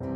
Hello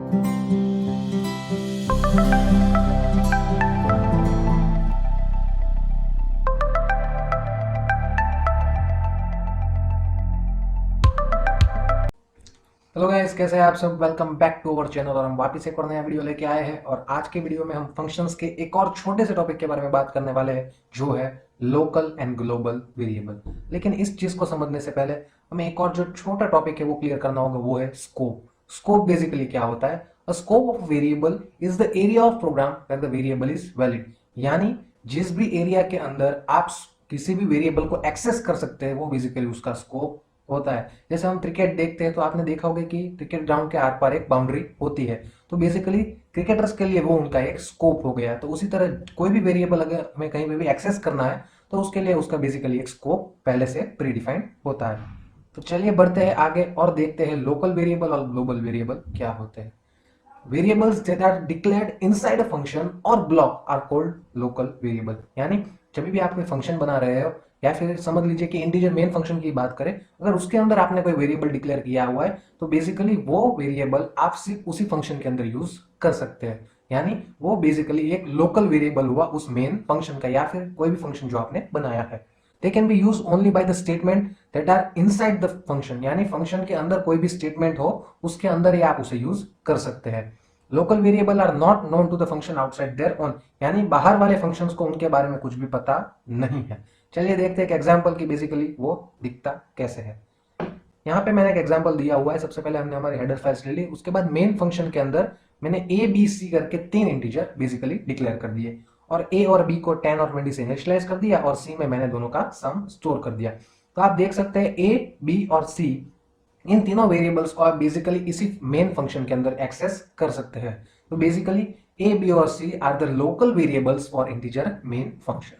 guys, कैसे हैं आप सब। Welcome back to our channel और हम वापस एक और नया वीडियो लेके आए हैं। और आज के वीडियो में हम फंक्शंस के एक और छोटे से टॉपिक के बारे में बात करने वाले हैं, जो है लोकल एंड ग्लोबल वेरिएबल। लेकिन इस चीज को समझने से पहले हमें एक और जो छोटा टॉपिक है वो क्लियर करना होगा, वो है स्कोप। स्कोप बेसिकली क्या होता है? A scope of variable is the area of program where the variable is valid. यानी जिस भी एरिया के अंदर आप किसी भी वेरिएबल को एक्सेस कर सकते हैं वो बेसिकली उसका स्कोप होता है। जैसे हम क्रिकेट देखते हैं तो आपने देखा होगा कि क्रिकेट ग्राउंड के आर पार एक बाउंड्री होती है, तो बेसिकली क्रिकेटर्स के लिए वो उनका एक स्कोप हो गया है। तो उसी तरह कोई भी वेरिएबल अगर हमें कहीं पे भी एक्सेस करना है तो उसके लिए उसका बेसिकली एक स्कोप पहले से प्री डिफाइंड होता है। तो चलिए बढ़ते हैं आगे और देखते हैं लोकल वेरिएबल और ग्लोबल वेरिएबल क्या होते हैं। Variables that are declared inside a function or block are called local variable। यानी जब भी आप कोई फंक्शन बना रहे हो या फिर समझ लीजिए कि इंटीजर मेन फंक्शन की बात करें, अगर उसके अंदर आपने कोई वेरिएबल डिक्लेयर किया हुआ है तो बेसिकली वो वेरिएबल आप सिर्फ उसी फंक्शन के अंदर यूज कर सकते हैं। यानी वो बेसिकली एक लोकल वेरिएबल हुआ उस मेन फंक्शन का या फिर कोई भी फंक्शन जो आपने बनाया है। They can be use only by the statement that are inside the function. यानी फंक्शन के अंदर कोई भी स्टेटमेंट हो उसके अंदर ही आप उसे यूज कर सकते हैं। Local variable are not known to the function outside their own. यानी बाहर वाले फंक्शंस को उनके बारे में कुछ भी पता नहीं है। चलिए देखते हैं एक एग्जांपल की बेसिकली वो दिखता कैसे है। यहाँ पे मैंने एक एग्जांपल दिया हुआ है। सबसे पहले हमने हमारी हेडर फाइल्स ले ली, उसके बाद मेन फंक्शन के अंदर मैंने ए बी सी करके 3 इंटीजर बेसिकली डिक्लेयर कर दिए और ए और बी को 10 और 20 से इनिशियलाइज कर दिया और सी में मैंने दोनों का सम स्टोर कर दिया। तो आप देख सकते हैं ए बी और सी, इन तीनों वेरिएबल्स को आप बेसिकली इसी मेन फंक्शन के अंदर एक्सेस कर सकते हैं। तो बेसिकली ए बी और C are the local variables for integer main function.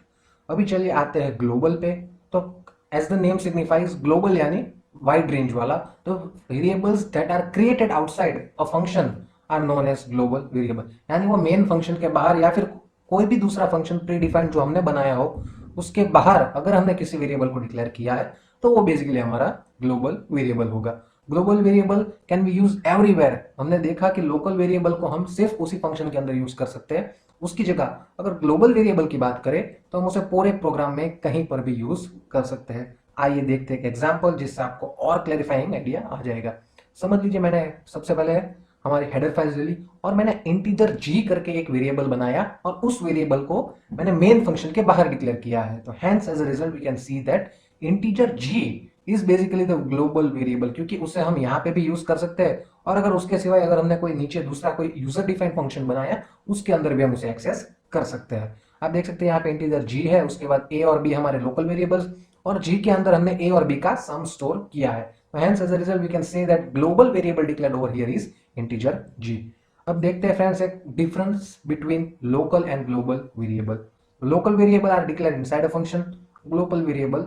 अभी चलिए आते हैं ग्लोबल पे। तो as the name signifies, global यानी वाइड रेंज वाला। तो variables that are created outside a function are known as global variable. यानी वो मेन फंक्शन के बाहर या फिर कोई भी दूसरा फंक्शन प्री डिफाइंड जो हमने बनाया हो उसके बाहर अगर हमने किसी वेरिएबल को डिक्लेयर किया है तो वो बेसिकली हमारा ग्लोबल वेरिएबल होगा। Global variable can be use everywhere. हमने देखा कि लोकल वेरिएबल को हम सिर्फ उसी फंक्शन के अंदर यूज कर सकते हैं, उसकी जगह अगर ग्लोबल वेरिएबल की बात करें तो हम उसे पूरे प्रोग्राम में कहीं पर भी यूज कर सकते हैं। आइए देखते हैं एक एग्जांपल जिससे आपको और क्लैरिफाइंग आइडिया आ जाएगा। समझ लीजिए मैंने सबसे पहले हमारी हेडर फाइल ले ली और मैंने इंटीजर जी करके एक वेरिएबल बनाया और उस वेरिएबल को मैंने मेन फंक्शन के बाहर डिक्लेयर किया है। तो hence as a result we can see that integer G is basically the global variable, क्योंकि उसे हम यहाँ पे भी यूज कर सकते हैं और अगर उसके सिवाय अगर हमने कोई नीचे दूसरा कोई यूजर डिफाइंड फंक्शन बनाया उसके अंदर भी हम उसे एक्सेस कर सकते हैं। आप देख सकते हैं यहाँ पे इंटीजर जी है, उसके बाद ए और बी हमारे लोकल वेरिएबल्स और जी के अंदर हमने ए और बी का सम स्टोर किया है। तो hence as a result we can say that global variable declared over here is integer g. अब देखते हैं फ्रेंड्स एक difference between local and global variable. Local variable are declared inside a function, global variable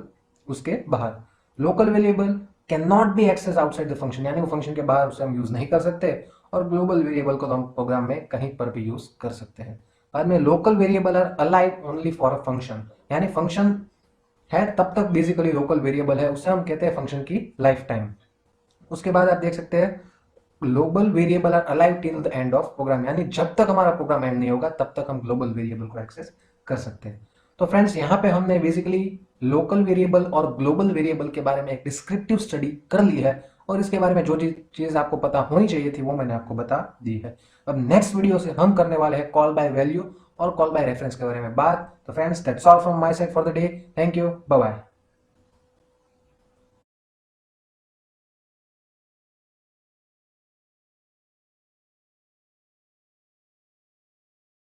उसके बाहर। Local variable can not be access outside the function, यानी वो function के बाहर उसे हम यूज नहीं कर सकते। और ग्लोबल वेरिएबल को तो हम प्रोग्राम में कहीं पर भी यूज कर सकते हैं। बाद में local variable are alive only for a function. यानी फंक्शन है तब तक बेसिकली लोकल वेरिएबल है, उससे हम कहते हैं फंक्शन की लाइफ टाइम। उसके बाद आप देख सकते हैं global variable are alive till the end of program, यानी जब तक हमारा प्रोग्राम एंड नहीं होगा तब तक हम ग्लोबल वेरिएबल को एक्सेस कर सकते हैं। तो फ्रेंड्स यहाँ पे हमने बेसिकली लोकल वेरिएबल और ग्लोबल वेरिएबल के बारे में एक डिस्क्रिप्टिव स्टडी कर ली है और इसके बारे में जो चीज आपको पता होनी चाहिए थी वो मैंने आपको बता दी है। अब नेक्स्ट वीडियो से हम करने वाले हैं कॉल बाय वैल्यू और कॉल बाय रेफरेंस के बारे में बात। तो friends that's all from my side for the day. Thank you, bye bye.